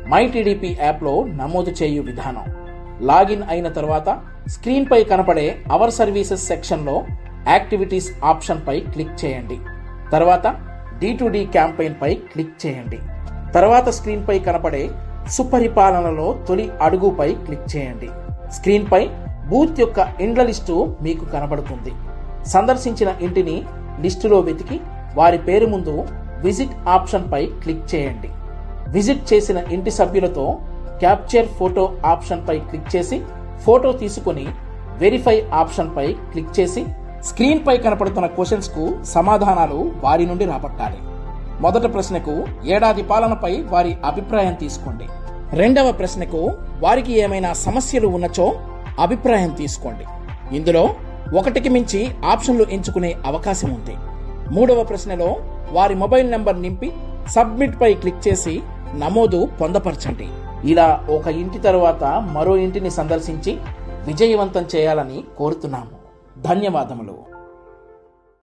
My TDP యాప్లో నమోదు చేయు విధానం. లాగిన్ అయిన తర్వాత స్క్రీన్పై కనపడే అవర్ సర్వీసెస్ సెక్షన్లో యాక్టివిటీస్ ఆప్షన్పై క్లిక్ చేయండి. తర్వాత D2D క్యాంపెయిన్పై క్లిక్ చేయండి. తర్వాత స్క్రీన్పై కనపడే సుపరిపాలనలో తొలి అడుగుపై క్లిక్ చేయండి. స్క్రీన్పై బూత్ యొక్క ఇండ్ల లిస్టు మీకు కనబడుతుంది. సందర్శించిన ఇంటిని లిస్టులో వెతికి వారి పేరు ముందు విజిట్ ఆప్షన్పై క్లిక్ చేయండి. విజిట్ చేసిన ఇంటి సభ్యులతో క్యాప్చర్ ఫోటో ఆప్షన్పై క్లిక్ చేసి ఫోటో తీసుకుని వెరిఫై ఆప్షన్పై క్లిక్ చేసి స్క్రీన్పై కనపడుతున్న క్వశ్చన్స్కు సమాధానాలు వారి నుండి రాబట్టాలి. మొదటి ప్రశ్నకు ఏడాది పాలనపై వారి అభిప్రాయం తీసుకోండి. రెండవ ప్రశ్నకు వారికి ఏమైనా సమస్యలు ఉన్నచో అభిప్రాయం తీసుకోండి. ఇందులో ఒకటికి మించి ఆప్షన్లు ఎంచుకునే అవకాశం ఉంది. మూడవ ప్రశ్నలో వారి మొబైల్ నెంబర్ నింపి సబ్మిట్ పై క్లిక్ చేసి నమోదు పొందపరచండి. ఇలా ఒక ఇంటి తరువాత మరో ఇంటిని సందర్శించి విజయవంతం చేయాలని కోరుతున్నాము. ధన్యవాదములు.